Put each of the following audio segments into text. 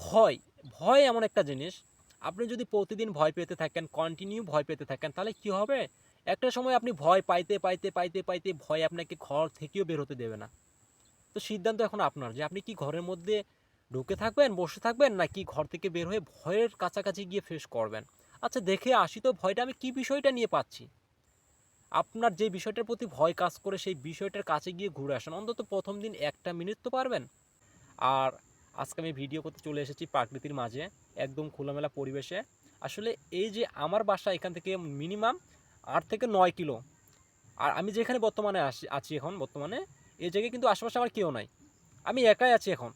ভয়, ভয় এমন একটা জিনিস, আপনি যদি প্রতিদিন ভয় পেতে থাকেন, কন্টিনিউ ভয় পেতে থাকেন, তাহলে কি হবে? একটা সময় আপনি ভয় পাইতে ভয় আপনাকে ঘর থেকেও বের হতে দেবে না। তো সিদ্ধান্ত এখন আপনার যে আপনি কি ঘরের মধ্যে ঢুকে থাকবেন, বসে থাকবেন, নাকি ঘর থেকে বের হয়ে ভয়ের কাছাকাছি গিয়ে ফেস করবেন। আচ্ছা, দেখে আসি তো ভয়টা আমি কি বিষয়টা নিয়ে পাচ্ছি। আপনার যে বিষয়টার প্রতি ভয় কাজ করে সেই বিষয়টার কাছে গিয়ে ঘুরে আসেন। অন্তত প্রথম দিন 1টা মিনিট তো পারবেন। আর আজকে আমি ভিডিও করতে চলে এসেছি প্রকৃতির মাঝে, একদম খোলামেলা পরিবেশে। আসলে এই যে আমার বাসা এখান থেকে মিনিমাম 8 থেকে 9 কিলো। আর আমি যেখানে বর্তমানে আছি এখন বর্তমানে, এই জায়গায় কিন্তু আশেপাশে আমার কেউ নাই। আমি একাই আছি এখন।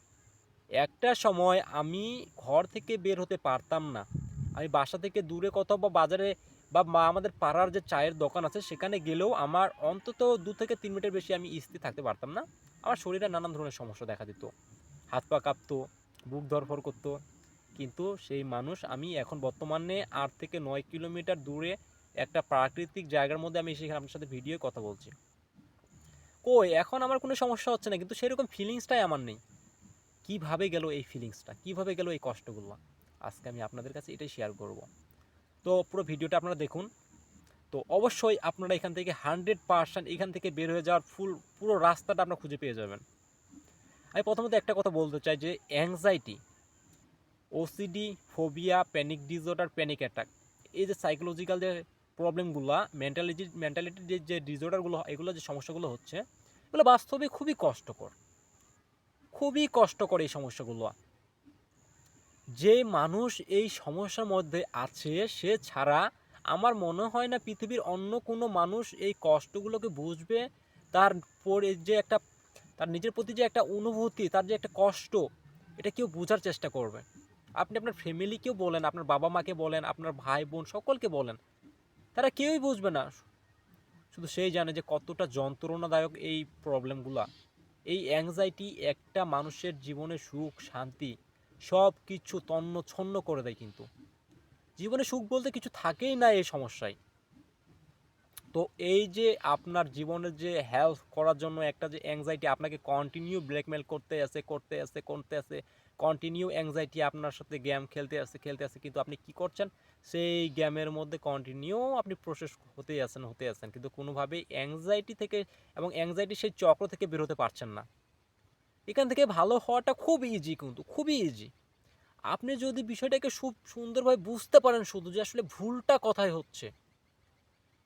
একটা সময় আমি ঘর থেকে বের হতে পারতাম না। আমি বাসা থেকে দূরে কোথাও বা বাজারে বা আমাদের পাড়ার যে চায়ের দোকান আছে সেখানে গেলেও আমার অন্তত 2 থেকে 3 মিনিটের বেশি আমি স্থির থাকতে পারতাম না। আমার শরীরে নানান ধরনের সমস্যা দেখা দিত। হাত পা কাঁপতো, বুক ধড়ফড় করতো। কিন্তু সেই মানুষ আমি এখন বর্তমানে 8 থেকে 9 কিলোমিটার দূরে একটা প্রাকৃতিক জায়গার মধ্যে আমি সেখানে আপনার সাথে ভিডিও কথা বলছি। কই এখন আমার কোনো সমস্যা হচ্ছে না, কিন্তু সেরকম ফিলিংসটাই আমার নেই। কিভাবে গেল এই ফিলিংসটা, কিভাবে গেল এই কষ্টগুলো, আজকে আমি আপনাদের কাছে এটাই শেয়ার করব। তো পুরো ভিডিওটা আপনারা দেখুন। তো অবশ্যই আপনারা এখান থেকে 100% এখান থেকে বের হয়ে যাওয়ার পুরো রাস্তাটা আপনারা খুঁজে পেয়ে যাবেন। আমি প্রথমত একটা কথা বলতে চাই যে anxiety, OCD, phobia, panic disorder, panic attack, এই যে সাইকোলজিক্যাল যে প্রবলেমগুলো, মেন্টালিটির যে ডিসঅর্ডারগুলো, এগুলো যে সমস্যাগুলো হচ্ছে, এগুলো বাস্তবে খুবই কষ্টকর, খুবই কষ্টকর এই সমস্যাগুলো। যে মানুষ এই সমস্যার মধ্যে আছে সে ছাড়া আমার মনে হয় না পৃথিবীর অন্য কোনো মানুষ এই কষ্টগুলোকে বুঝবে। তার পরে যে একটা, তার নিজের প্রতি যে একটা অনুভূতি, তার যে একটা কষ্ট, এটা কেউ বোঝার চেষ্টা করবে। আপনি আপনার ফ্যামিলিকেও বলেন, আপনার বাবা মাকে বলেন, আপনার ভাই বোন সকলকে বলেন, তারা কেউই বুঝবে না। শুধু সেই জানে যে কতটা যন্ত্রণাদায়ক এই প্রবলেমগুলা। এই অ্যাংজাইটি একটা মানুষের জীবনে সুখ শান্তি সব কিছু তন্ন ছন্ন করে দেয়। কিন্তু জীবনে সুখ বলতে কিছু থাকেই না এই সমস্যায়। তো এই যে আপনার জীবনের যে হেল্প করার জন্য একটা যে অ্যাংজাইটি আপনাকে কন্টিনিউ ব্ল্যাকমেল করতে আছে, কন্টিনিউ অ্যাংজাইটি আপনার সাথে গেম খেলতে আসে, কিন্তু আপনি কি করছেন? সেই গেমের মধ্যে কন্টিনিউ আপনি প্রসেস হতেই আছেন, কিন্তু কোনোভাবেই অ্যাংজাইটি থেকে এবং অ্যাংজাইটি সেই চক্র থেকে বেরোতে পারছেন না। এখান থেকে ভালো হওয়াটা খুব ইজি, কিন্তু খুবই ইজি। আপনি যদি বিষয়টাকে খুব সুন্দরভাবে বুঝতে পারেন, শুধু যে আসলে ভুলটা কোথায় হচ্ছে।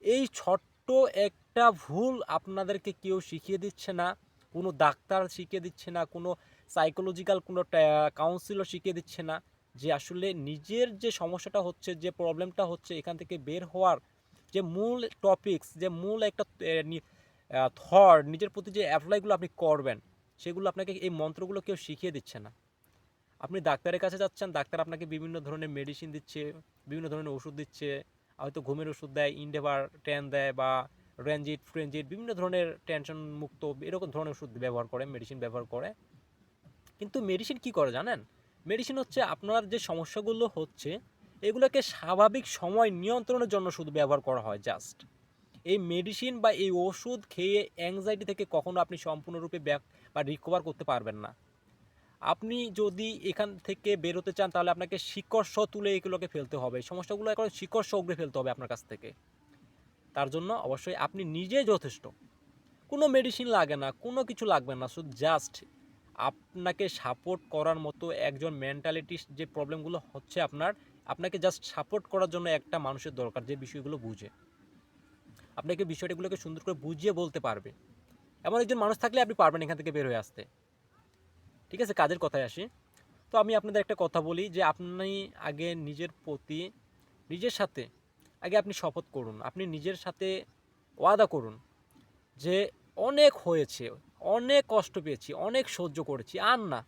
এই ছোট্ট একটা ভুল আপনাদেরকে কেউ শিখিয়ে দিচ্ছে না, কোনো ডাক্তার শিখিয়ে দিচ্ছে না, কোনো সাইকোলজিক্যাল কোনো কাউন্সিলর শিখিয়ে দিচ্ছে না, যে আসলে নিজের যে সমস্যাটা হচ্ছে, যে প্রবলেমটা হচ্ছে, এখান থেকে বের হওয়ার যে মূল টপিকস, যে মূল একটা থট, নিজের প্রতি যে অ্যাপ্লাইগুলো আপনি করবেন, সেগুলো আপনাকে এই মন্ত্রগুলো কেউ শিখিয়ে দিচ্ছে না। আপনি ডাক্তারের কাছে যাচ্ছেন, ডাক্তার আপনাকে বিভিন্ন ধরনের মেডিসিন দিচ্ছে, বিভিন্ন ধরনের ওষুধ দিচ্ছে, হয়তো ঘুমের ওষুধ দেয়, ইনডেভার 10 দেয়, বা রেঞ্জিট ফ্রেঞ্জিট, বিভিন্ন ধরনের টেনশন মুক্ত এরকম ধরনের ওষুধ ব্যবহার করে, মেডিসিন ব্যবহার করে। কিন্তু মেডিসিন কি করে জানেন? মেডিসিন হচ্ছে আপনার যে সমস্যাগুলো হচ্ছে এগুলোকে স্বাভাবিক সময় নিয়ন্ত্রণের জন্য শুধু ব্যবহার করা হয় জাস্ট। এই মেডিসিন বা এই ওষুধ খেয়ে অ্যাংজাইটি থেকে কখনো আপনি সম্পূর্ণরূপে ব্যাক বা রিকভার করতে পারবেন না। আপনি যদি এখান থেকে বেরোতে চান তাহলে আপনাকে শিকড় তুলে এগুলোকে ফেলতে হবে, সমস্যাগুলো এখন শিকড় উগড়ে ফেলতে হবে আপনার কাছ থেকে। তার জন্য অবশ্যই আপনি নিজেই যথেষ্ট। কোনো মেডিসিন লাগে না, কোনো কিছু লাগবে না, শুধু জাস্ট আপনাকে সাপোর্ট করার মতো একজন মেন্টালিটিস যে প্রবলেমগুলো হচ্ছে আপনাকে জাস্ট সাপোর্ট করার জন্য একটা মানুষের দরকার যে বিষয়গুলো বুঝে আপনাকে বিষয়গুলোকে সুন্দর করে বুঝিয়ে বলতে পারবে। এমন একজন মানুষ থাকলে আপনি পারবেন এখান থেকে বের হয়ে আসতে। ঠিক আছে, কাজের কথায় আসি। তো আমি আপনাদের একটা কথা বলি যে আপনি আগে নিজের প্রতি, নিজের সাথে আগে আপনি শপথ করুন, আপনি নিজের সাথে ওয়াদা করুন যে অনেক হয়েছে, অনেক কষ্ট পেয়েছি, অনেক সহ্য করেছি, আর না।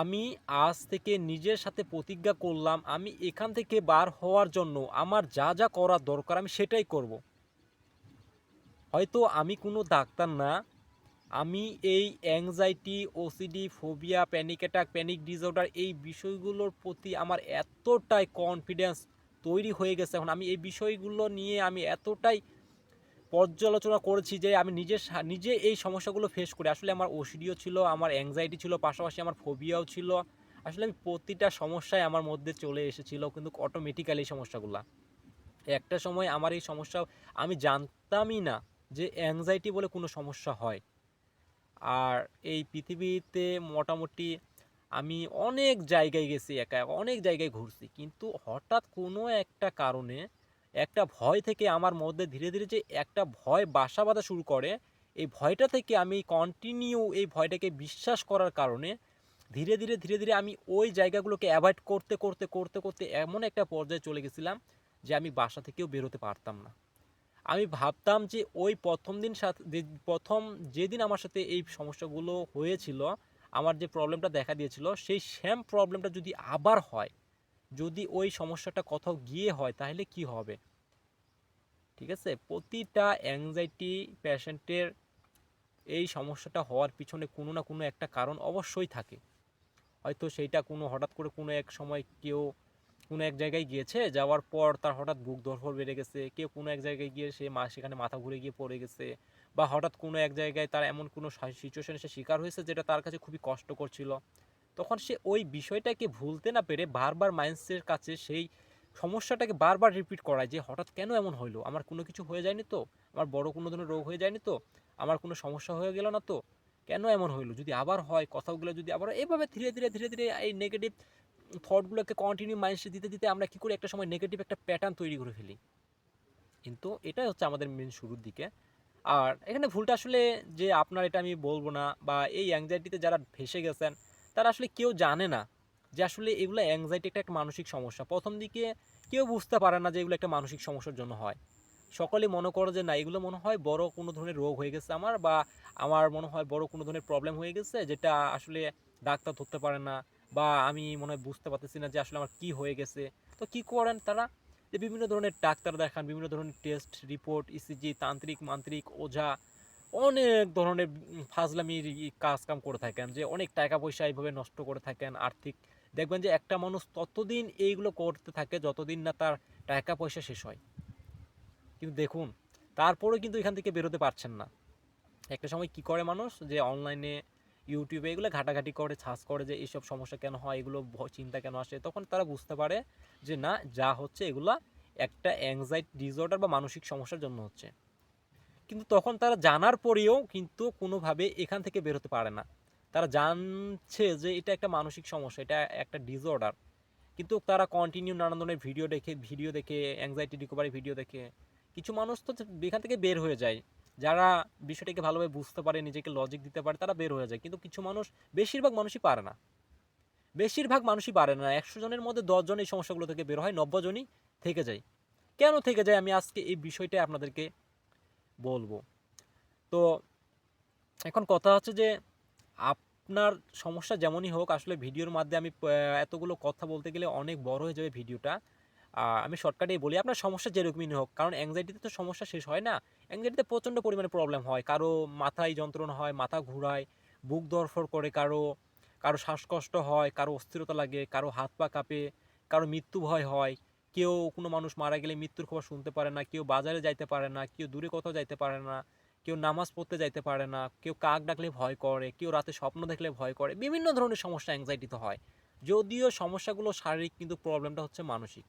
আমি আজ থেকে নিজের সাথে প্রতিজ্ঞা করলাম আমি এখান থেকে বার হওয়ার জন্য আমার যা যা করার দরকার আমি সেটাই করব। হয়তো আমি কোনো ডাক্তার না, আমি এই anxiety, OCD, phobia, panic attack, panic disorder এই বিষয়গুলোর প্রতি আমার এতটাই কনফিডেন্স তৈরি হয়ে গেছে এখন, আমি এই বিষয়গুলো নিয়ে আমি এতটাই পর্যালোচনা করেছি যে আমি নিজে এই সমস্যাগুলো ফেস করি। আসলে আমার ওসিডিও ছিল, আমার অ্যাংজাইটি ছিল, পাশাপাশি আমার ফোবিয়াও ছিল, আসলে আমি প্রতিটা সমস্যায় আমার মধ্যে চলে এসেছিল কিন্তু অটোমেটিক্যালি এই সমস্যাগুলা। একটা সময় আমার এই সমস্যা আমি জানতামই না যে অ্যাংজাইটি বলে কোনো সমস্যা হয়। আর এই পৃথিবীতে মোটামুটি আমি অনেক জায়গায় গেছি, একা অনেক জায়গায় ঘুরছি, কিন্তু হঠাৎ কোনো একটা কারণে একটা ভয় থেকে আমার মধ্যে ধীরে ধীরে যে একটা ভয় বাসা বাঁধা শুরু করে, এই ভয়টা থেকে আমি কন্টিনিউ এই ভয়টাকে বিশ্বাস করার কারণে ধীরে ধীরে ধীরে ধীরে আমি ওই জায়গাগুলোকে অ্যাভয়েড করতে করতে করতে করতে এমন একটা পর্যায়ে চলে গেছিলাম যে আমি বাসা থেকেও বেরোতে পারতাম না। আমি ভাবতাম যে ওই প্রথম দিন সাথে প্রথম যেদিন আমার সাথে এই সমস্যাগুলো হয়েছিল, আমার যে প্রবলেমটা দেখা দিয়েছিল, সেই সেম প্রবলেমটা যদি আবার হয়, যদি ওই সমস্যাটা কোথাও গিয়ে হয়, তাহলে কি হবে? ঠিক আছে, প্রতিটা অ্যাংজাইটি পেশেন্টের এই সমস্যাটা হওয়ার পিছনে কোনো না কোনো একটা কারণ অবশ্যই থাকে। হয়তো সেইটা কোনো হঠাৎ করে কোনো এক সময় কেউ কোনো এক জায়গায় গিয়েছে, যাওয়ার পর তার হঠাৎ বুক ধড়ফড় বেড়ে গেছে, কেউ কোনো এক জায়গায় গিয়ে সে সেখানে মাথা ঘুরে গিয়ে পড়ে গেছে, বা হঠাৎ কোনো এক জায়গায় তার এমন কোনো সিচুয়েশনে সে শিকার হয়েছে যেটা তার কাছে খুবই কষ্টকর ছিল। তখন সে ওই বিষয়টাকে ভুলতে না পেরে বারবার মাইন্ডসেটের কাছে সেই সমস্যাটাকে বারবার রিপিট করায় যে হঠাৎ কেন এমন হইলো, আমার কোনো কিছু হয়ে যায়নি তো, আমার বড় কোনো ধরনের রোগ হয়ে যায়নি তো, আমার কোনো সমস্যা হয়ে গেল না তো, কেন এমন হইলো, যদি আবার হয়, কথাগুলো যদি আবার এভাবে ধীরে ধীরে ধীরে ধীরে এই নেগেটিভ থটগুলোকে কন্টিনিউ মাইন্ডসে দিতে দিতে আমরা কী করি, একটা সময় নেগেটিভ একটা প্যাটার্ন তৈরি করে ফেলি। কিন্তু এটাই হচ্ছে আমাদের মেন শুরুর দিকে। আর এখানে ভুলটা আসলে যে আপনার, এটা আমি বলবো না, বা এই অ্যাংজাইটিতে যারা ভেসে গেছেন তারা আসলে কেউ জানে না যে আসলে এগুলো অ্যাংজাইটি একটা মানসিক সমস্যা। প্রথম দিকে কেউ বুঝতে পারে না যে এগুলো একটা মানসিক সমস্যার জন্য হয়। সকলে মনে করে যে না, এগুলো মনে হয় বড় কোনো ধরনের রোগ হয়ে গেছে আমার, বা আমার মনে হয় বড় কোনো ধরনের প্রবলেম হয়ে গেছে যেটা আসলে ডাক্তার ধরতে পারে না, বা আমি মনে হয় বুঝতে পারতেছি না যে আসলে আমার কি হয়ে গেছে। তো কি করেন তারা, যে বিভিন্ন ধরনের ডাক্তার দেখান, বিভিন্ন ধরনের টেস্ট রিপোর্ট, ইসিজি, তান্ত্রিক মান্ত্রিক, ওঝা, অনেক ধরনের ফাজলামির কাজ কাম করে থাকেন, যে অনেক টাকা পয়সা এইভাবে নষ্ট করে থাকেন আর্থিক। দেখবেন যে একটা মানুষ ততদিন এইগুলো করতে থাকে যতদিন না তার টাকা পয়সা শেষ হয়। কিন্তু দেখুন, তারপরেও কিন্তু এখান থেকে বেরোতে পারছেন না। একটা সময় কি করে মানুষ, যে অনলাইনে ইউটিউবে এগুলো ঘাটাঘাটি করে, সার্চ করে যে এইসব সমস্যা কেন হয়, এগুলো চিন্তা কেন আসে, তখন তারা বুঝতে পারে যে না, যা হচ্ছে এগুলা একটা অ্যাংজাইটি ডিসঅর্ডার বা মানসিক সমস্যার জন্য হচ্ছে। কিন্তু তখন তারা জানার পরেও কিন্তু কোনোভাবে এখান থেকে বেরোতে পারে না। তারা জানছে যে এটা একটা মানসিক সমস্যা, এটা একটা ডিসঅর্ডার, কিন্তু তারা কন্টিনিউ নানান ধরনের ভিডিও দেখে অ্যাংজাইটি রিকভারি ভিডিও দেখে কিছু মানুষ তো এখান থেকে বের হয়ে যায়। যারা বিষয়টাকে ভালোভাবে বুঝতে পারে, নিজেকে লজিক দিতে পারে, তারা বের হয়ে যায়। কিন্তু কিছু মানুষ, বেশিরভাগ মানুষই পারে না। বেশিরভাগ মানুষই পারে না। 100 জনের মধ্যে 10 জন এই সমস্যাগুলো থেকে বের হয়, 90 জনই থেকে যায়। কেন থেকে যায়, আমি আজকে এই বিষয়টাই আপনাদেরকে বলবো। তো এখন কথা হচ্ছে যে আপনার সমস্যা যেমনই হোক, আসলে ভিডিওর মাধ্যমে আমি এতগুলো কথা বলতে গেলে অনেক বড় হয়ে যাবে ভিডিওটা। আমি শর্টকাটেই বলি, আপনার সমস্যা যেরকমই হোক, কারণ অ্যাংজাইটিতে তো সমস্যা শেষ হয় না। অ্যাংজাইটিতে প্রচণ্ড পরিমাণে প্রবলেম হয়, কারো মাথায় যন্ত্রণা হয়, মাথা ঘুরায়, বুক ধড়ফড় করে, কারো কারো শ্বাসকষ্ট হয়, কারো অস্থিরতা লাগে, কারো হাত পা কাঁপে, কারো মৃত্যু ভয় হয়, কেউ কোনো মানুষ মারা গেলে মৃত্যুর খবর শুনতে পারে না, কেউ বাজারে যাইতে পারে না, কেউ দূরে কোথাও যাইতে পারে না, কেউ নামাজ পড়তে যাইতে পারে না, কেউ কাক ডাকলে ভয় করে, কেউ রাতে স্বপ্ন দেখলে ভয় করে। বিভিন্ন ধরনের সমস্যা অ্যাংজাইটিতে হয়। যদিও সমস্যাগুলো শারীরিক, কিন্তু প্রবলেমটা হচ্ছে মানসিক।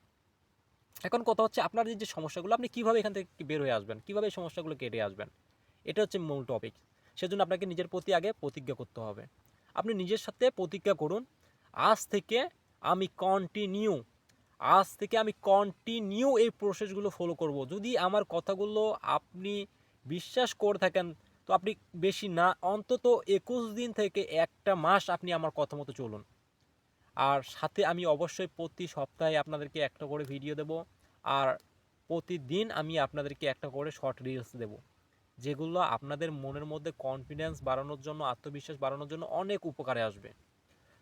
এখন কথা হচ্ছে, আপনার যে সমস্যাগুলো, আপনি কীভাবে এখান থেকে বের হয়ে আসবেন, কীভাবে এই সমস্যাগুলো কেটে আসবেন, এটা হচ্ছে মূল টপিক। সেজন্য আপনাকে নিজের প্রতি আগে প্রতিজ্ঞা করতে হবে। আপনি নিজের সাথে প্রতিজ্ঞা করুন, আজ থেকে আমি কন্টিনিউ আজ থেকে আমি কন্টিনিউ এই প্রসেসগুলো ফলো করব। যদি আমার কথাগুলো আপনি বিশ্বাস করে থাকেন, তো আপনি বেশি না, অন্তত 21 দিন থেকে একটা মাস আপনি আমার কথা মতো চলুন। আর সাথে আমি অবশ্যই প্রতি সপ্তাহে আপনাদেরকে একটা করে ভিডিও দেব, আর প্রতিদিন আমি আপনাদেরকে একটা করে শর্ট রিলস দেব, যেগুলো আপনাদের মনের মধ্যে কনফিডেন্স বাড়ানোর জন্য, আত্মবিশ্বাস বাড়ানোর জন্য অনেক উপকারে আসবে।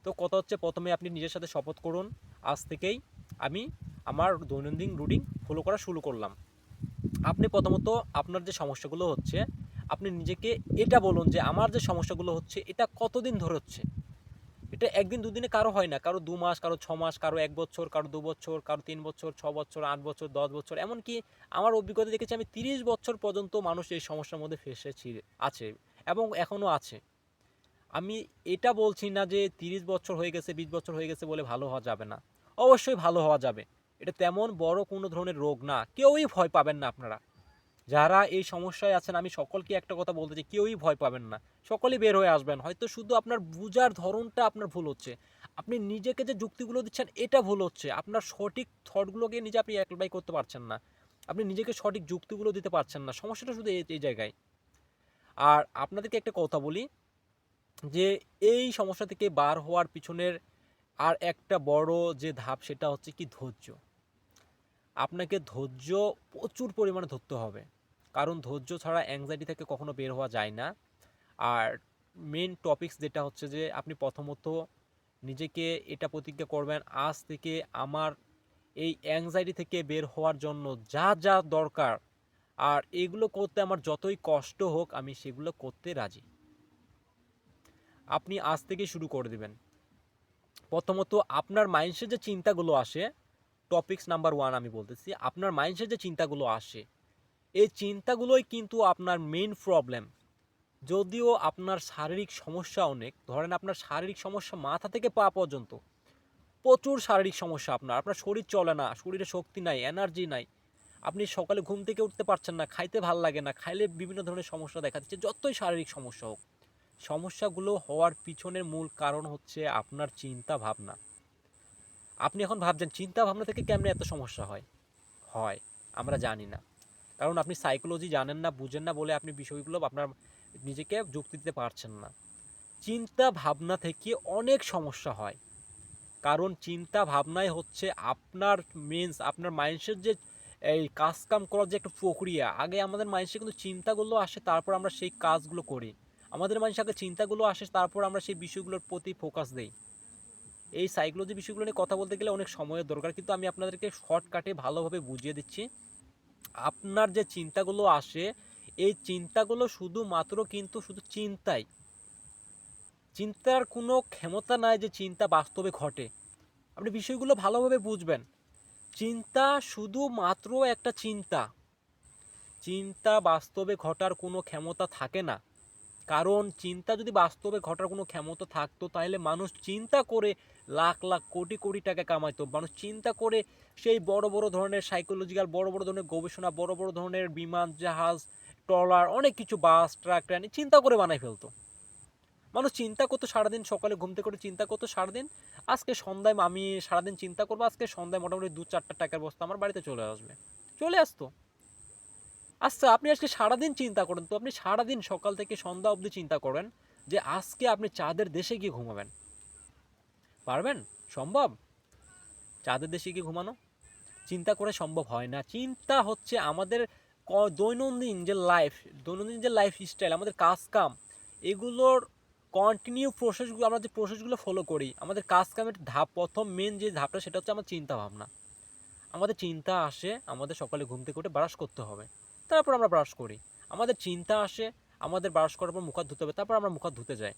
তো কথা হচ্ছে, প্রথমে আপনি নিজের সাথে শপথ করুন, আজ থেকেই আমি আমার দৈনন্দিন রুটিন ফলো করা শুরু করলাম। আপনি প্রথমত আপনার যে সমস্যাগুলো হচ্ছে, আপনি নিজেকে এটা বলুন যে আমার যে সমস্যাগুলো হচ্ছে এটা কতদিন ধরে হচ্ছে। এটা একদিন দুদিনে কারো হয় না, কারো 2 মাস, কারো 6 মাস, কারো 1 বছর, কারো 2 বছর, কারো 3 বছর, 6 বছর, 8 বছর, 10 বছর, এমনকি আমার অভিজ্ঞতা দেখেছি আমি 30 বছর পর্যন্ত মানুষ এই সমস্যার মধ্যে ফেসে আছে এবং এখনও আছে। আমি এটা বলছি না যে 30 বছর হয়ে গেছে 20 বছর হয়ে গেছে বলে ভালো হওয়া যাবে না, অবশ্যই ভালো হওয়া যাবে। এটা তেমন বড় কোনো ধরনের রোগ না, কেউই ভয় পাবেন না আপনারা যারা এই সমস্যায় আছেন। আমি সকলকে একটা কথা বলতে চাই, কেউই ভয় পাবেন না, সকলেই বের হয়ে আসবেন। হয়তো শুধু আপনার বুঝার ধরনটা আপনার ভুল হচ্ছে, আপনি নিজেকে যে যুক্তিগুলো দিচ্ছেন এটা ভুল হচ্ছে, আপনার সঠিক থটগুলোকে নিজে আপনি অ্যাপ্লাই করতে পারছেন না, আপনি নিজেকে সঠিক যুক্তিগুলো দিতে পারছেন না, সমস্যাটা শুধু এই জায়গায়। আর আপনাদেরকে একটা কথা বলি যে এই সমস্যা থেকে বার হওয়ার পিছনের আর একটা বড় যে ধাপ সেটা হচ্ছে কি ধৈর্য। আপনাকে ধৈর্য প্রচুর পরিমাণে ধরতে হবে, কারণ ধৈর্য ছাড়া অ্যাংজাইটি থেকে কখনো বের হওয়া যায় না। আর মেন টপিকস যেটা হচ্ছে যে আপনি প্রথমত নিজেকে এটা প্রতিজ্ঞা করবেন, আজ থেকে আমার এই অ্যাংজাইটি থেকে বের হওয়ার জন্য যা যা দরকার, আর এগুলো করতে আমার যতই কষ্ট হোক আমি সেগুলো করতে রাজি। আপনি আজ থেকে শুরু করে দিবেন। প্রথমত আপনার মাইন্ডসে যে চিন্তাগুলো আসে, টপিকস নাম্বার 1 আমি বলতেছি, আপনার মাইন্ডসে যে চিন্তাগুলো আসে এই চিন্তাগুলোই কিন্তু আপনার মেইন প্রবলেম। যদিও আপনার শারীরিক সমস্যা অনেক, ধরেন আপনার শারীরিক সমস্যা মাথা থেকে পা পর্যন্ত প্রচুর শারীরিক সমস্যা, আপনার আপনার শরীর চলে না, শরীরে শক্তি নাই, এনার্জি নাই, আপনি সকালে ঘুম থেকে উঠতে পারছেন না, খাইতে ভাল লাগে না, খাইলে বিভিন্ন ধরনের সমস্যা দেখা দিচ্ছে, যতই শারীরিক সমস্যা হোক, সমস্যাগুলো হওয়ার পিছনের মূল কারণ হচ্ছে আপনার চিন্তা ভাবনা। আপনি এখন ভাবছেন চিন্তা ভাবনা থেকে কেমনে এত সমস্যা হয়, হয় আমরা জানি না, কারণ আপনি সাইকোলজি জানেন না, বুঝেন না বলে আপনি বিষয়গুলো আপনার নিজেকে যুক্তি দিতে পারছেন না। চিন্তা ভাবনা থেকে অনেক সমস্যা হয়, কারণ চিন্তা ভাবনাই হচ্ছে আপনার মেন্স আপনার মাইন্ডসেট যে এই কাজ কাম করার যে একটা প্রক্রিয়া। আগে আমাদের মাইন্ডসে কিন্তু চিন্তাগুলো আসে, তারপর আমরা সেই কাজগুলো করি। আমাদের মাইন্ডসে আগে চিন্তাগুলো আসে, তারপর আমরা সেই বিষয়গুলোর প্রতি ফোকাস দেই। এই সাইকোলজি বিষয়গুলো নিয়ে কথা বলতে গেলে অনেক সময়ের দরকার, কিন্তু আমি আপনাদেরকে শর্টকাটে ভালোভাবে বুঝিয়ে দিচ্ছি। আপনার যে চিন্তাগুলো আসে এই চিন্তাগুলো শুধুমাত্র কিন্তু শুধু চিন্তাই, চিন্তার কোনো ক্ষমতা নাই যে চিন্তা বাস্তবে ঘটে। আপনি বিষয়গুলো ভালোভাবে বুঝবেন। চিন্তা শুধুমাত্র একটা চিন্তা, চিন্তা বাস্তবে ঘটার কোনো ক্ষমতা থাকে না। কারণ চিন্তা যদি বাস্তবে ঘটার কোনো ক্ষমতা থাকতো তাহলে মানুষ চিন্তা করে লাখ লাখ কোটি কোটি টাকা কামাইতো। মানুষ চিন্তা করে সেই বড় বড় ধরনের সাইকোলজিক্যাল বড় বড় ধরনের গবেষণা, বড় বড় ধরনের বিমান জাহাজ ট্রলার অনেক কিছু বাস ট্রাক ট্রেন চিন্তা করে বানাই ফেলতো। মানুষ চিন্তা করতো সারাদিন, সকালে ঘুম থেকে করে চিন্তা করতো সারাদিন, আজকে সন্ধ্যায় আমি সারাদিন চিন্তা করবো, আজকে সন্ধ্যায় মোটামুটি 2-4টা টাকার বস্তা আমার বাড়িতে চলে আসবে, চলে আসতো। আচ্ছা আপনি আজকে সারাদিন চিন্তা করেন তো, আপনি সারাদিন সকাল থেকে সন্ধ্যা অবধি চিন্তা করেন যে আজকে আপনি চাঁদের দেশে গিয়ে ঘুমাবেন, পারবেন? সম্ভব চাঁদের দেশে গিয়ে ঘুমানো? চিন্তা করে সম্ভব হয় না। চিন্তা হচ্ছে আমাদের দৈনন্দিন যে লাইফ, দৈনন্দিন যে লাইফ স্টাইল, আমাদের কাজ কাম, এগুলোর কন্টিনিউ প্রসেসগুলো, আমরা যে প্রসেসগুলো ফলো করি, আমাদের কাজ কামের ধাপ, প্রথম মেন যে ধাপটা সেটা হচ্ছে আমার চিন্তা ভাবনা। আমাদের চিন্তা আসে আমাদের সকালে ঘুম থেকে উঠে ব্রাশ করতে হবে, তারপর আমরা ব্রাশ করি। আমাদের চিন্তা আসে আমাদের ব্রাশ করার পর মুখ হাত ধুতে হবে, তারপর আমরা মুখ হাত ধুতে যাই।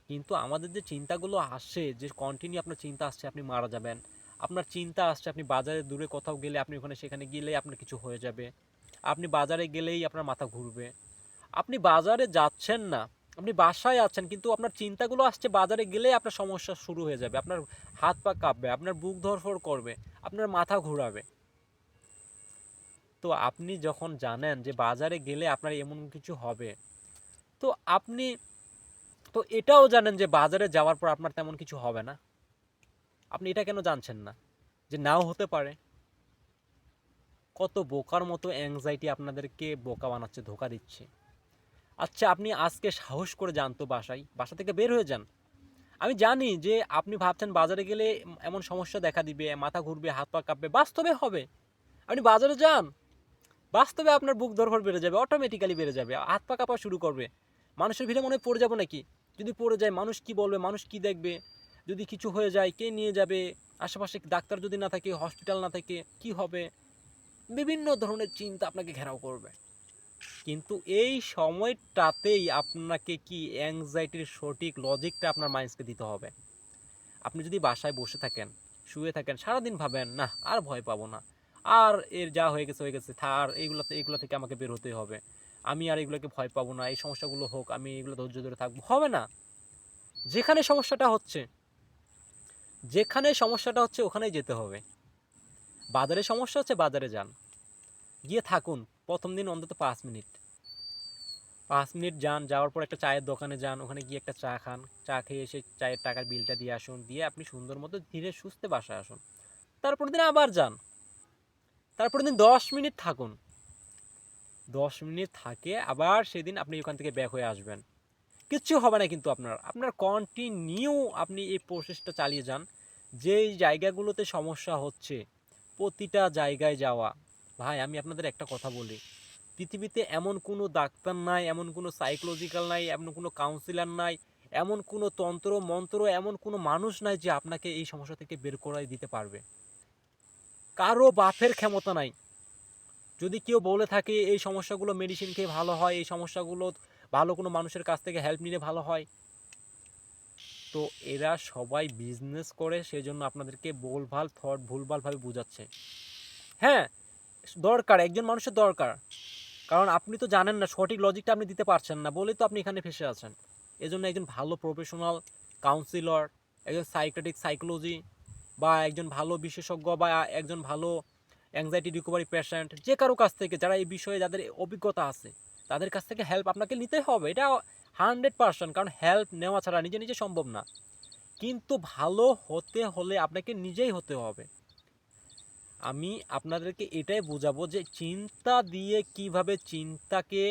কিন্তু আমাদের যে চিন্তাগুলো আসে, যে কন্টিনিউ আপনার চিন্তা আসছে আপনি মারা যাবেন, আপনার চিন্তা আসছে আপনি বাজারে দূরে কোথাও গেলে আপনি ওখানে সেখানে গেলেই আপনার কিছু হয়ে যাবে, আপনি বাজারে গেলেই আপনার মাথা ঘুরবে, আপনি বাজারে যাচ্ছেন না, আপনি বাসায় আছেন কিন্তু আপনার চিন্তাগুলো আসছে বাজারে গেলেই আপনার সমস্যা শুরু হয়ে যাবে, আপনার হাত পা কাঁপবে, আপনার বুক ধড়ফড় করবে, আপনার মাথা ঘোরাবে। তো আপনি যখন জানেন যে বাজারে গেলে আপনার এমন কিছু হবে, তো আপনি তো এটাও জানেন যে বাজারে যাওয়ার পর আপনার তেমন কিছু হবে না, আপনি এটা কেন জানছেন না যে নাও হতে পারে? কত বোকার মতো অ্যাংজাইটি আপনাদেরকে বোকা বানাচ্ছে, ধোকা দিচ্ছে। আচ্ছা আপনি আজকে সাহস করে যান তো, বাসা থেকে বের হয়ে যান। আমি জানি যে আপনি ভাবছেন বাজারে গেলে এমন সমস্যা দেখা দিবে, মাথা ঘুরবে, হাত পা কাঁপবে, বাস্তবে হবে। আপনি বাজারে যান, বাস্তবে আপনার বুক ধড়ফড় বেড়ে যাবে, অটোমেটিক্যালি বেড়ে যাবে, হাত পা কাঁপা শুরু করবে। মানুষের ভিড়ে মনে হয় পড়ে যাবো নাকি? যদি পড়ে যায় মানুষ কি বলবে, মানুষ কি দেখবে, যদি কিছু হয়ে যায় কে নিয়ে যাবে, আশেপাশে ডাক্তার যদি না থাকে, হসপিটাল না থাকে কি হবে, বিভিন্ন ধরনের চিন্তা আপনাকে ঘেরাও করবে। কিন্তু এই সময়টাতেই আপনাকে কি অ্যাংজাইটির সঠিক লজিকটা আপনার মাইন্ডকে দিতে হবে। আপনি যদি বাসায় বসে থাকেন, শুয়ে থাকেন, সারাদিন ভাবেন না আর ভয় পাবো না, আর এর যা হয়ে গেছে আর এইগুলো থেকে আমাকে বের হতে হবে, আমি আর এগুলোকে ভয় পাবো না, এই সমস্যাগুলো হোক আমি এগুলো ধৈর্য ধরে থাকবো, হবে না। যেখানে সমস্যাটা হচ্ছে ওখানেই যেতে হবে। বাজারে সমস্যা হচ্ছে, বাজারে যান, গিয়ে থাকুন প্রথম দিন অন্তত 5 মিনিট যান, যাওয়ার পর একটা চায়ের দোকানে যান, ওখানে গিয়ে একটা চা খান, চা খেয়ে এসে চায়ের টাকার বিলটা দিয়ে আসুন, দিয়ে আপনি সুন্দর মতো ধীরে সুস্থে বাসায় আসুন। তারপর দিন আবার যান, তারপর দিন 10 মিনিট থাকুন, 10 মিনিট থাকে আবার সেদিন আপনি ওখান থেকে ব্যাক হয়ে আসবেন। কিচ্ছু হবে না কিন্তু আপনার কন্টিনিউ আপনি এই প্রসেসটা চালিয়ে যান। যেই জায়গাগুলোতে সমস্যা হচ্ছে প্রতিটা জায়গায় যাওয়া। ভাই আমি আপনাদের একটা কথা বলি, পৃথিবীতে এমন কোনো ডাক্তার নাই, এমন কোনো সাইকোলজিক্যাল নাই, এমন কোনো কাউন্সিলার নাই, এমন কোনো তন্ত্র মন্ত্র, এমন কোনো মানুষ নাই যে আপনাকে এই সমস্যা থেকে বের করে দিতে পারবে। কারো বাপের ক্ষমতা নাই। যদি কেউ বলে থাকে এই সমস্যাগুলো মেডিসিন খেয়ে ভালো হয়, এই সমস্যাগুলো ভালো কোনো মানুষের কাছ থেকে হেল্প নিলে ভালো হয়, তো এরা সবাই বিজনেস করে, সেজন্য আপনাদেরকে ভুলভালভাবে বোঝাচ্ছে। হ্যাঁ, দরকার, একজন মানুষের দরকার, কারণ আপনি তো জানেন না, সঠিক লজিকটা আপনি দিতে পারছেন না বলেই তো আপনি এখানে ফেসে আছেন। এজন্য একজন ভালো প্রফেশনাল কাউন্সিলর, একজন সাইকোলজি, বা একজন ভালো বিশেষজ্ঞ, বা একজন ভালো অ্যাংজাইটি রিকভারি পেশেন্ট, যে কারো কাছ থেকে, যারা এই বিষয়ে যাদের অভিজ্ঞতা আছে, তাদের কাছ থেকে হেল্প আপনাকে নিতে হবে। এটা 100%, কারণ হেল্প নেওয়া ছাড়া নিজে নিজে সম্ভব না। কিন্তু ভালো হতে হলে আপনাকে নিজেই হতে হবে। আমি আপনাদেরকে এটাই বোঝাবো যে চিন্তা দিয়ে কিভাবে চিন্তাকে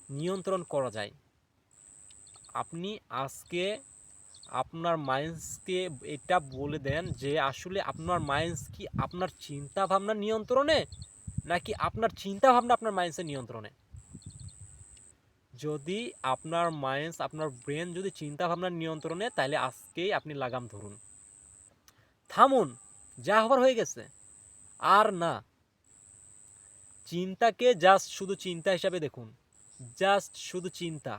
নিয়ন্ত্রণ করা যায়। আপনি আজকে আপনার মাইন্ডসকে এটা বলে দেন যে আসলে আপনার মাইন্ডস কি আপনার চিন্তা ভাবনা নিয়ন্ত্রণে, নাকি আপনার চিন্তা ভাবনা আপনার মাইন্ডসের নিয়ন্ত্রণে। যদি আপনার মাইন্ডস, আপনার ব্রেন যদি চিন্তা ভাবনার নিয়ন্ত্রণে, তাহলে আজকেই আপনি লাগাম ধরুন, থামুন, যা হবার হয়ে গেছে। আর না, চিন্তাকে জাস্ট শুধু চিন্তা হিসাবে দেখুন, জাস্ট শুধু চিন্তা।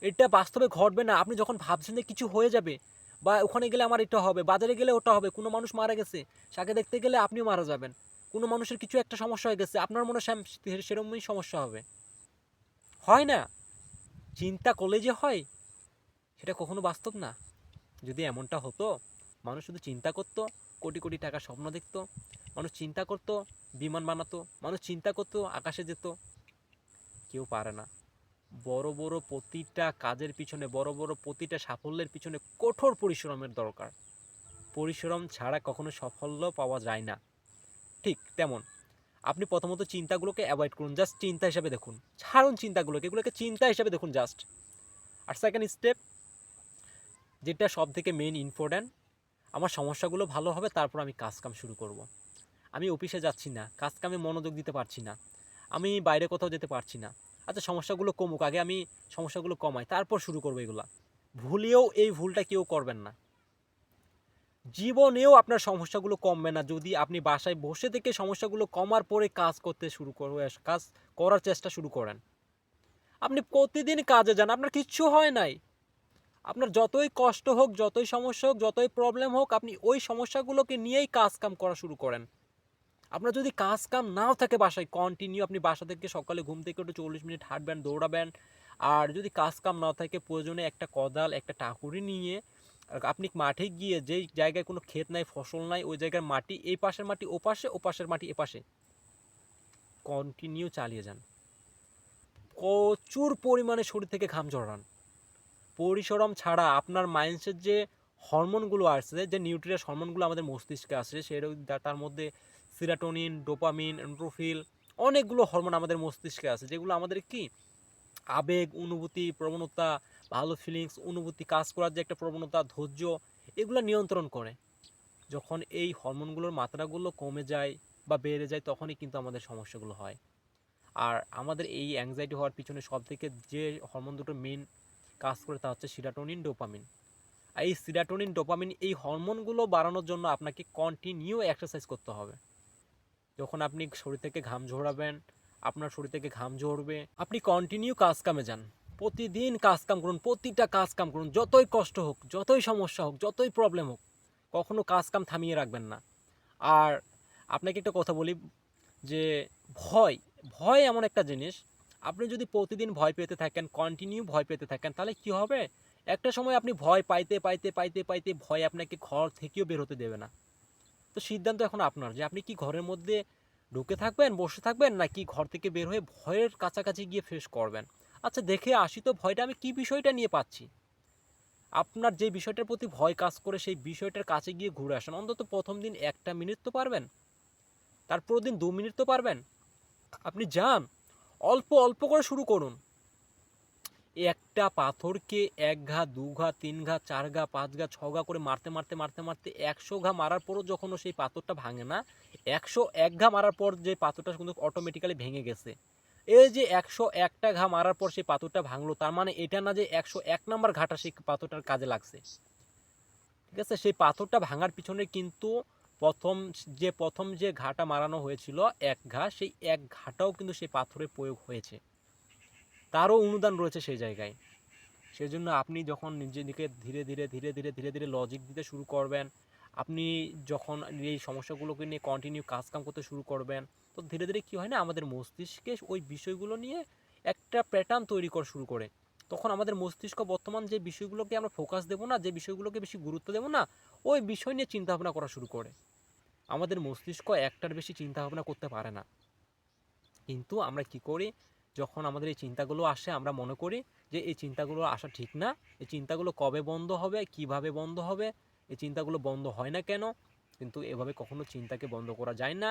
এটা বাস্তবে ঘটবে না। আপনি যখন ভাবছেন যে কিছু হয়ে যাবে, বা ওখানে গেলে আমার এটা হবে, বাজারে গেলে ওটা হবে, কোনো মানুষ মারা গেছে, তাকে দেখতে গেলে আপনিও মারা যাবেন, কোনো মানুষের কিছু একটা সমস্যা হয়ে গেছে, আপনার মনে সেরকমই সমস্যা হবে। হয় না, চিন্তা করলে যে হয় সেটা কখনো বাস্তব না। যদি এমনটা হতো, মানুষ শুধু চিন্তা করতো, কোটি কোটি টাকার স্বপ্ন দেখতো, মানুষ চিন্তা করতো, বিমান বানাতো, মানুষ চিন্তা করতো, আকাশে যেত। কেউ পারে না। বড় বড় প্রতিটা কাজের পিছনে, বড় বড় প্রতিটা সাফল্যের পিছনে কঠোর পরিশ্রমের দরকার। পরিশ্রম ছাড়া কখনো সাফল্য পাওয়া যায় না। ঠিক তেমন আপনি প্রথমত চিন্তাগুলোকে অ্যাভয়েড করুন, জাস্ট চিন্তা হিসাবে দেখুন, ছাড়ুন চিন্তাগুলোকে, এগুলোকে চিন্তা হিসাবে দেখুন জাস্ট। আর সেকেন্ড স্টেপ, যেটা সব থেকে মেইন ইম্পর্ট্যান্ট, আমার সমস্যাগুলো ভালো হবে, তারপর আমি কাজকাম শুরু করব। আমি অফিসে যাচ্ছি না, কাজকামে মনোযোগ দিতে পারছি না, আমি বাইরে কোথাও যেতে পারছি না, আচ্ছা সমস্যাগুলো কমুক, আগে আমি সমস্যাগুলো কমাই, তারপর শুরু করবো এগুলা। ভুলেও এই ভুলটা কেউ করবেন না। জীবনেও আপনার সমস্যাগুলো কমবে না যদি আপনি বাসায় বসে থেকে সমস্যাগুলো কমার পরে কাজ করার চেষ্টা শুরু করেন। আপনি প্রতিদিন কাজে যান, আপনার কিচ্ছু হয় নাই, আপনার যতই কষ্ট হোক, যতই সমস্যা হোক, যতই প্রবলেম হোক, আপনি ওই সমস্যাগুলোকে নিয়েই কাম করা শুরু করেন। আপনার যদি কাম নাও থাকে বাসায়, কন্টিনিউ আপনি বাসা থেকে সকালে ঘুম থেকে একটু 40 মিনিট হাঁটবেন, দৌড়াবেন। আর যদি কাম নাও থাকে, প্রয়োজনে একটা কোদাল, একটা টাকুরি নিয়ে আপনি মাঠে গিয়ে, যেই জায়গায় কোনো ক্ষেত নাই, ফসল নাই, ওই জায়গার মাটি, এই পাশের মাটি ও পাশে, ও পাশের মাটি এ পাশে, কন্টিনিউ চালিয়ে যান। প্রচুর পরিমাণে শরীর থেকে ঘাম ঝরান। পরিশ্রম ছাড়া আপনার মাইন্ডসের যে হরমোনগুলো আসছে, যে নিউট্রিয়াস হরমোনগুলো আমাদের মস্তিষ্কে আসে, তার মধ্যে সিরাটোনিন, ডোপামিন, এন্ডোরফিন, অনেকগুলো হরমোন আমাদের মস্তিষ্কে আছে, যেগুলো আমাদের কি আবেগ, অনুভূতি, প্রবণতা, ভালো ফিলিংস, অনুভূতি, কাজ করার যে একটা প্রবণতা, ধৈর্য, এগুলো নিয়ন্ত্রণ করে। যখন এই হরমোনগুলোর মাত্রাগুলো কমে যায় বা বেড়ে যায়, তখনই কিন্তু আমাদের সমস্যাগুলো হয়। আর আমাদের এই অ্যাংজাইটি হওয়ার পিছনে সবথেকে যে হরমোন দুটো মেন কাজ করে, তা হচ্ছে সিরাটোনিন, ডোপামিন। আর এই সিরাটোনিন, ডোপামিন, এই হরমোনগুলো বাড়ানোর জন্য আপনাকে কন্টিনিউ এক্সারসাইজ করতে হবে। যখন আপনি শরীর থেকে ঘাম ঝরাবেন, আপনার শরীর থেকে ঘাম ঝরবে, আপনি কন্টিনিউ কাজ কামে যান, প্রতিদিন কাজ কাম করুন, প্রতিটা কাজ কাম করুন, যতই কষ্ট হোক, যতই সমস্যা হোক, যতই প্রবলেম হোক, কখনো কাজ কাম থামিয়ে রাখবেন না। আর আপনাকে একটা কথা বলি, যে ভয়, ভয় এমন একটা জিনিস, আপনি যদি প্রতিদিন ভয় পেতে থাকেন, কন্টিনিউ ভয় পেতে থাকেন, তাহলে কি হবে, একটা সময় আপনি ভয় পাইতে পাইতে পাইতে পাইতে ভয় আপনাকে ঘর থেকেও বের হতে দেবে না। তো সিদ্ধান্ত এখন আপনার যে আপনি কি ঘরের মধ্যে ঢুকে থাকবেন, বসে থাকবেন, নাকি ঘর থেকে বের হয়ে ভয়ের কাছাকাছি গিয়ে ফেস করবেন। আচ্ছা, দেখে আসি তো ভয়টা আমি কি বিষয়টা নিয়ে পাচ্ছি। আপনার যে বিষয়টার প্রতি ভয় কাজ করে সেই বিষয়টার কাছে গিয়ে ঘুরে আসেন। অন্তত প্রথম দিন 1টা মিনিট তো পারবেন, তারপর দিন 2 মিনিট তো পারবেন। আপনি যান, অল্প অল্প করে শুরু করুন। একটা পাথরকে 1 ঘা, 2 ঘা, 3 ঘা, 4 ঘা, 5 ঘা, 6 ঘা করে মারতে মারতে মারতে মারতে 100 ঘা মারার পরও যখন সেই পাথরটা ভাঙে না, 101 ঘা মারার পর যে পাথরটা কিন্তু অটোমেটিক্যালি ভেঙে গেছে। এই যে 101টা ঘা মারার পর সেই পাথরটা ভাঙলো, তার মানে এটা না যে 101 নাম্বার ঘাটা সেই পাথরটার কাজে লাগছে। ঠিক আছে, সেই পাথরটা ভাঙার পিছনে কিন্তু প্রথম যে ঘাটা মারানো হয়েছিল 1 ঘা, সেই 1 ঘাটাও কিন্তু সেই পাথরের প্রয়োগ হয়েছে, তারও অনুদান রয়েছে সেই জায়গায়। সেজন্য আপনি যখন নিজেকে ধীরে ধীরে ধীরে ধীরে ধীরে ধীরে লজিক দিতে শুরু করবেন, আপনি যখন এই সমস্যাগুলোকে নিয়ে কন্টিনিউ কাজকাম করতে শুরু করবেন, তো ধীরে ধীরে কী হয় না, আমাদের মস্তিষ্কে ওই বিষয়গুলো নিয়ে একটা প্যাটার্ন তৈরি করা শুরু করে। তখন আমাদের মস্তিষ্ক বর্তমান যে বিষয়গুলোকে আমরা ফোকাস দেবো না, যে বিষয়গুলোকে বেশি গুরুত্ব দেবো না, ওই বিষয় নিয়ে চিন্তাভাবনা করা শুরু করে। আমাদের মস্তিষ্ক একটার বেশি চিন্তাভাবনা করতে পারে না। কিন্তু আমরা কি করি, যখন আমাদের এই চিন্তাগুলো আসে আমরা মনে করি যে এই চিন্তাগুলো আসা ঠিক না, এই চিন্তাগুলো কবে বন্ধ হবে, কিভাবে বন্ধ হবে, এই চিন্তাগুলো বন্ধ হয় না কেন। কিন্তু এভাবে কখনো চিন্তাকে বন্ধ করা যায় না।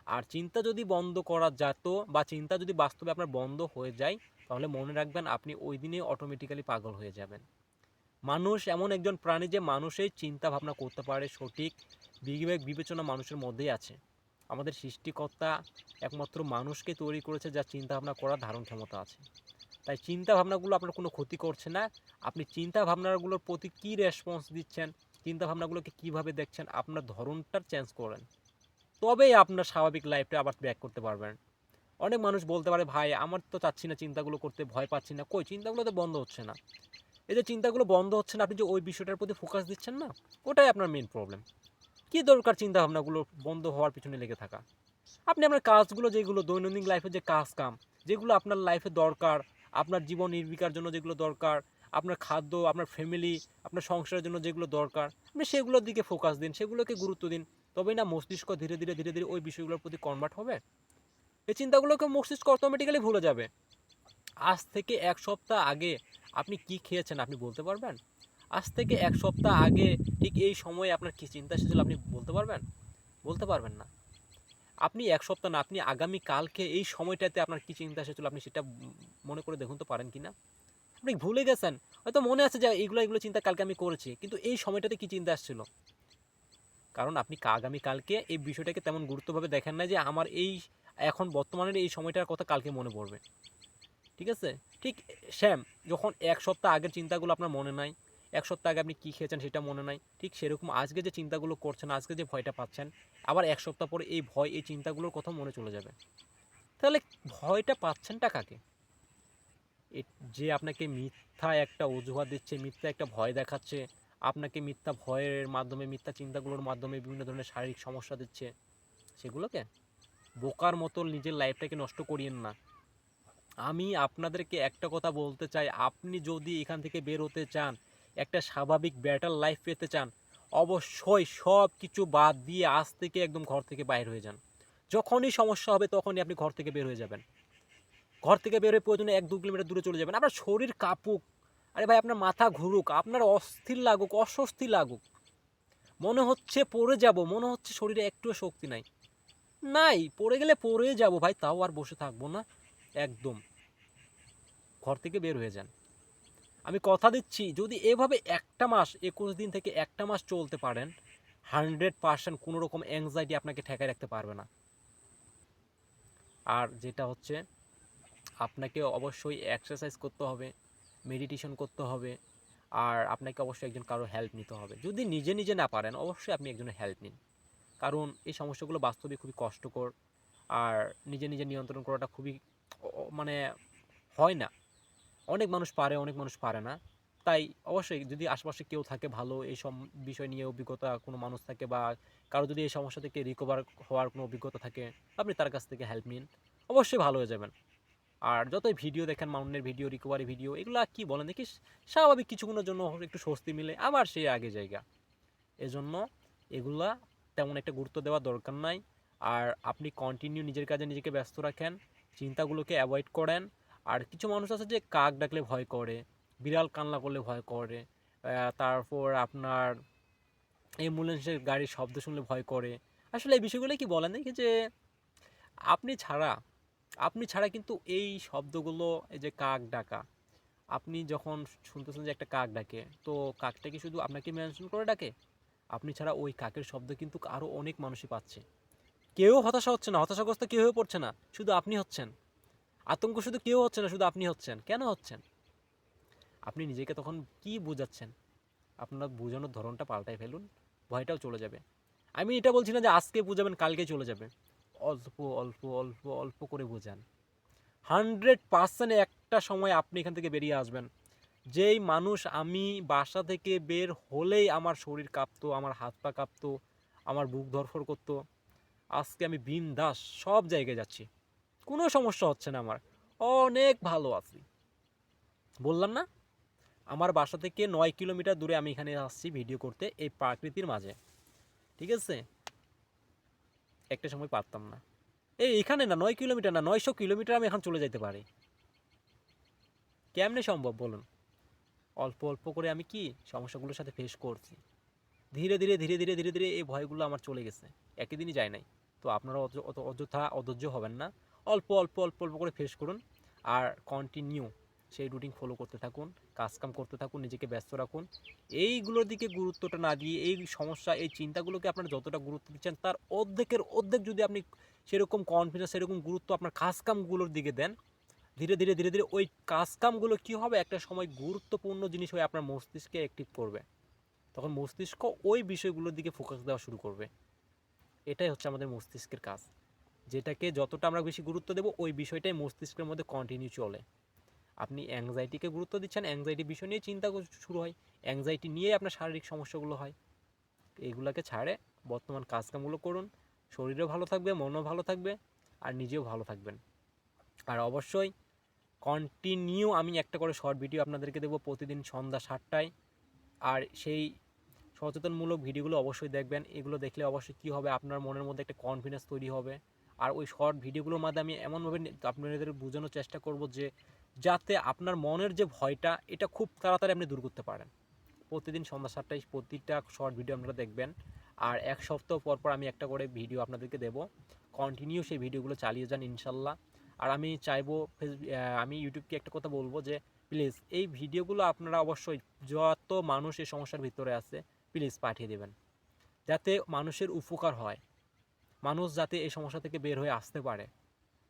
আর চিন্তা যদি বন্ধ করা যেত, বা চিন্তা যদি বাস্তবে আপনার বন্ধ হয়ে যায়, তাহলে মনে রাখবেন আপনি ওই দিনে অটোমেটিক্যালি পাগল হয়ে যাবেন। মানুষ এমন একজন প্রাণী যে মানুষের চিন্তা ভাবনা করতে পারে, সঠিক বিবেক বিবেচনা মানুষের মধ্যেই আছে। আমাদের সৃষ্টিকর্তা একমাত্র মানুষকে তৈরি করেছে যার চিন্তা ভাবনা করার ধারণ ক্ষমতা আছে। তাই চিন্তা ভাবনাগুলো আপনার কোনো ক্ষতি করছে না। আপনি চিন্তা ভাবনাগুলোর প্রতি কী রেসপন্স দিচ্ছেন, চিন্তা ভাবনাগুলোকে কীভাবে দেখছেন, আপনার ধরনটা চেঞ্জ করেন, তবেই আপনার স্বাভাবিক লাইফটা আবার ব্যাক করতে পারবেন। অনেক মানুষ বলতে পারে, ভাই আমার তো চাচ্ছি না চিন্তাগুলো করতে, ভয় পাচ্ছি না। কই, চিন্তাগুলো তো বন্ধ হচ্ছে না। এই যে চিন্তাগুলো বন্ধ হচ্ছে না, আপনি যে ওই বিষয়টার প্রতি ফোকাস দিচ্ছেন না, ওটাই আপনার মেইন প্রবলেম। কী দরকার চিন্তা ভাবনাগুলো বন্ধ হওয়ার পিছনে লেগে থাকা। আপনি আপনার কাজগুলো, যেগুলো দৈনন্দিন লাইফে যে কাজ কাম, যেগুলো আপনার লাইফে দরকার, আপনার জীবন নির্বিকার জন্য যেগুলো দরকার, আপনার খাদ্য, আপনার ফ্যামিলি, আপনার সংসারের জন্য যেগুলো দরকার, আপনি সেগুলোর দিকে ফোকাস দিন, সেগুলোকে গুরুত্ব দিন। তবেই না মস্তিষ্ক ধীরে ধীরে ধীরে ধীরে ওই বিষয়গুলোর প্রতি কনভার্ট হবে। এই চিন্তাগুলোকে মস্তিষ্ক অটোমেটিক্যালি ভুলে যাবে। আজ থেকে 1 সপ্তাহ আগে আপনি কি খেয়েছেন আপনি বলতে পারবেন? আজ থেকে 1 সপ্তাহ আগে ঠিক এই সময়ে আপনার কি চিন্তা এসেছিল আপনি বলতে পারবেন? বলতে পারবেন না। আপনি 1 সপ্তাহ না, আপনি আগামী কালকে এই সময়টাতে আপনার কি চিন্তা এসেছিল আপনি সেটা মনে করে দেখুন তো, পারেন কিনা? আপনি ভুলে গেছেন। হয়তো মনে আছে যে এগুলো চিন্তা কালকে আমি করেছি। কিন্তু এই সময়টাতে কি চিন্তা আসছিল? কারণ আপনি আগামী কালকে এই বিষয়টাকে তেমন গুরুত্বভাবে দেখেন না যে আমার এই এখন বর্তমানের এই সময়টার কথা কালকে মনে পড়বে। ঠিক আছে? ঠিক সেম, যখন 1 সপ্তাহ আগের চিন্তাগুলো আপনার মনে নাই, 1 সপ্তাহ আগে আপনি কী খেয়েছেন সেটা মনে নাই, ঠিক সেরকম আজকে যে চিন্তাগুলো করছেন, আজকে যে ভয়টা পাচ্ছেন, আবার 1 সপ্তাহ পরে এই ভয়, এই চিন্তাগুলোর কথা মনে চলে যাবে। তাহলে ভয়টা পাচ্ছেনটা কাকে? যে আপনাকে মিথ্যা একটা অজুহাত দিচ্ছে, মিথ্যা একটা ভয় দেখাচ্ছে, আপনাকে মিথ্যা ভয়ের মাধ্যমে, মিথ্যা চিন্তাগুলোর মাধ্যমে বিভিন্ন ধরনের শারীরিক সমস্যা দিচ্ছে, সেগুলোকে? বোকার মতো নিজের লাইফটাকে নষ্ট করিয়েন না। আমি আপনাদেরকে একটা কথা বলতে চাই, আপনি যদি এখান থেকে বের হতে চান, একটা স্বাভাবিক বেটার লাইফ পেতে চান, অবশ্যই সব কিছু বাদ দিয়ে আজ থেকে একদম ঘর থেকে বাইর হয়ে যান। যখনই সমস্যা হবে তখনই আপনি ঘর থেকে বের হয়ে যাবেন। ঘর থেকে বের হয়ে প্রয়োজনে 1-2 কিলোমিটার দূরে চলে যাবেন। আপনার শরীর কাঁপুক, আরে ভাই আপনার মাথা ঘুরুক, আপনার অস্থির লাগুক, অস্বস্তি লাগুক, মনে হচ্ছে পড়ে যাব, মনে হচ্ছে শরীরে একটুও শক্তি নাই, নাই পড়ে গেলে পড়ে যাব ভাই, তাও আর বসে থাকবো না। একদম ঘর থেকে বের হয়ে যান। আমি কথা দিচ্ছি, যদি এভাবে একটা মাস, 21 দিন থেকে একটা মাস চলতে পারেন, 100% কোনো রকম অ্যাংজাইটি আপনাকে ঠেকায় রাখতে পারবে না। আর যেটা হচ্ছে, আপনাকে অবশ্যই এক্সারসাইজ করতে হবে, মেডিটেশন করতে হবে, আর আপনাকে অবশ্যই একজন কারো হেল্প নিতে হবে। যদি নিজে নিজে না পারেন, অবশ্যই আপনি একজনের হেল্প নিন। কারণ এই সমস্যাগুলো বাস্তবে খুবই কষ্টকর, আর নিজে নিজে নিয়ন্ত্রণ করাটা খুবই মানে হয় না। অনেক মানুষ পারে, অনেক মানুষ পারে না। তাই অবশ্যই যদি আশেপাশে কেউ থাকে ভালো এই সব বিষয় নিয়ে অভিজ্ঞতা কোনো মানুষ থাকে, বা কারো যদি এই সমস্যা থেকে রিকভার হওয়ার কোনো অভিজ্ঞতা থাকে, আপনি তার কাছ থেকে হেল্প নিন, অবশ্যই ভালো হয়ে যাবেন। আর যতই ভিডিও দেখেন, মাউন্টেনের ভিডিও, রিকভারি ভিডিও, এগুলা কি বলেন দেখি, স্বাভাবিক কিছুক্ষণের জন্য একটু স্বস্তি মিলে আবার সেই আগে জায়গা। এজন্য এগুলা তেমন একটা গুরুত্ব দেওয়ার দরকার নাই। আর আপনি কন্টিনিউ নিজের কাজে নিজেকে ব্যস্ত রাখেন, চিন্তাগুলোকে অ্যাভয়েড করেন। আর কিছু মানুষ আছে যে কাক ডাকলে ভয় করে, বিড়াল কান্না করলে ভয় করে, তারপর আপনার অ্যাম্বুলেন্সের গাড়ির শব্দ শুনলে ভয় করে। আসলে এই বিষয়গুলো কি বলেন দেখি যে আপনি ছাড়া আপনি ছাড়া কিন্তু এই শব্দগুলো, এই যে কাক ডাকা, আপনি যখন শুনতেছেন যে একটা কাক ডাকে, তো কাকটা কি শুধু আপনাকে মেনশন করে ডাকে? আপনি ছাড়া ওই কাকের শব্দ কিন্তু আরও অনেক মানুষই পাচ্ছে। কেউ হতাশা হচ্ছে না, হতাশাগ্রস্ত কেউ হয়ে পড়ছে না, শুধু আপনি হচ্ছেন। আতঙ্ক শুধু কেউ হচ্ছে না, শুধু আপনি হচ্ছেন। কেন হচ্ছেন? আপনি নিজেকে তখন কি বোঝাচ্ছেন? আপনার বোঝানোর ধরনটা পাল্টাই ফেলুন, ভয়টাও চলে যাবে। আমি এটা বলছি না যে আজকে বোঝাবেন কালকে চলে যাবে। অল্প অল্প অল্প অল্প করে বোঝান। 100% একটা সময় আপনি এখান থেকে বেরিয়ে আসবেন। যেই মানুষ আমি বাসা থেকে বের হলেই আমার শরীর কাঁপতো, আমার হাত পা কাঁপতো, আমার বুক ধড়ফড় করতো, আজকে আমি বিন্দাস সব জায়গায় যাচ্ছি, কোনো সমস্যা হচ্ছে না আমার, অনেক ভালো আছি। বললাম না, আমার বাসা থেকে 9 কিলোমিটার দূরে আমি এখানে আসছি ভিডিও করতে, এই প্রকৃতির মাঝে। ঠিক আছে? একটা সময় পারতাম না। এখানে না, 9 কিলোমিটার না, 900 কিলোমিটার আমি এখন চলে যেতে পারি। কেমনে সম্ভব বলুন? অল্প অল্প করে আমি কি সমস্যাগুলোর সাথে ফেস করছি। ধীরে ধীরে ধীরে ধীরে ধীরে ধীরে এই ভয়গুলো আমার চলে গেছে, একই দিনই যায় নাই। তো আপনারা অত অযথা অধৈর্য হবেন না, অল্প অল্প অল্প অল্প করে ফেস করুন। আর কন্টিনিউ সেই রুটিন ফলো করতে থাকুন, কাজকাম করতে থাকুন, নিজেকে ব্যস্ত রাখুন। এইগুলোর দিকে গুরুত্বটা না দিয়ে এই সমস্যা, এই চিন্তাগুলোকে আপনারা যতটা গুরুত্ব দিচ্ছেন তার অর্ধেকের অর্ধেক যদি আপনি সেরকম কনফিডেন্স, সেরকম গুরুত্ব আপনার কাজকামগুলোর দিকে দেন, ধীরে ধীরে ধীরে ধীরে ওই কাজকামগুলো কী হবে, একটা সময় গুরুত্বপূর্ণ জিনিস হয়ে আপনার মস্তিষ্কে অ্যাক্টিভ করবে। তখন মস্তিষ্ক ওই বিষয়গুলোর দিকে ফোকাস দেওয়া শুরু করবে। এটাই হচ্ছে আমাদের মস্তিষ্কের কাজ। যেটাকে যতটা আমরা বেশি গুরুত্ব দেবো, ওই বিষয়টাই মস্তিষ্কের মধ্যে কন্টিনিউ চলে। আপনি অ্যাংজাইটিকে গুরুত্ব দিচ্ছেন, অ্যাংজাইটি বিষয় নিয়ে চিন্তা শুরু হয়, অ্যাংজাইটি নিয়ে আপনার শারীরিক সমস্যাগুলো হয়। এইগুলোকে ছাড়ে বর্তমান কাজকামগুলো করুন, শরীরও ভালো থাকবে, মনও ভালো থাকবে, আর নিজেও ভালো থাকবেন। আর অবশ্যই কন্টিনিউ আমি একটা করে শর্ট ভিডিও আপনাদেরকে দেবো প্রতিদিন সন্ধ্যা 7টায়। আর সেই সচেতনমূলক ভিডিওগুলো অবশ্যই দেখবেন। এগুলো দেখলে অবশ্যই কী হবে, আপনার মনের মধ্যে একটা কনফিডেন্স তৈরি হবে। আর ওই শর্ট ভিডিওগুলোর মাধ্যমে আমি এমনভাবে আপনাদের বোঝানোর চেষ্টা করব যে যাতে আপনার মনের যে ভয়টা, এটা খুব তাড়াতাড়ি আপনি দূর করতে পারেন। প্রতিদিন সন্ধ্যা 7টায় প্রতিটা শর্ট ভিডিও আপনারা দেখবেন। আর এক সপ্তাহ পর পর আমি একটা করে ভিডিও আপনাদেরকে দেবো। কন্টিনিউ সেই ভিডিওগুলো চালিয়ে যান ইনশাল্লাহ। আর আমি চাইবো, আমি ইউটিউবকে একটা কথা বলবো যে প্লিজ এই ভিডিওগুলো আপনারা অবশ্যই যত মানুষ এই সমস্যার ভিতরে আছে প্লিজ পাঠিয়ে দেবেন, যাতে মানুষের উপকার হয়, মানুষ যাতে এই সমস্যা থেকে বের হয়ে আসতে পারে।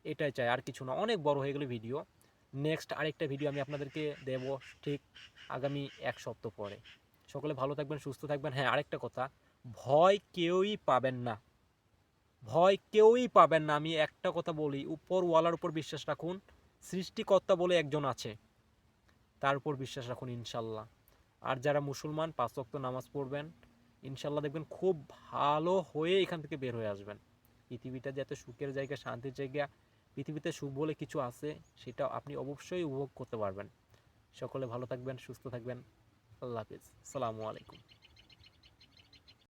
এটাই চাই, আর কিছু না। অনেক বড় হয়ে গেলে ভিডিও, নেক্সট আরেকটা ভিডিও আমি আপনাদেরকে দেব ঠিক আগামী এক সপ্তাহ পরে। সকলে ভালো থাকবেন, সুস্থ থাকবেন। হ্যাঁ, আরেকটা কথা, ভয় কেউই পাবেন না, ভয় কেউই পাবেন না। আমি একটা কথা বলি, উপরওয়ালার উপর বিশ্বাস রাখুন, সৃষ্টিকর্তা বলে একজন আছে, তার উপর বিশ্বাস রাখুন ইনশাল্লাহ। আর যারা মুসলমান 5 ওয়াক্ত নামাজ পড়বেন, ইনশাল্লাহ দেখবেন খুব ভালো হয়ে এখান থেকে বের হয়ে আসবেন। পৃথিবীটা যে এত সুখের জায়গা, শান্তির জায়গা, পৃথিবীতে সুখ বলে কিছু আছে, সেটা আপনি অবশ্যই উপভোগ করতে পারবেন। সকলে ভালো থাকবেন, সুস্থ থাকবেন। আল্লাহ হাফিজ, আসসালামু আলাইকুম।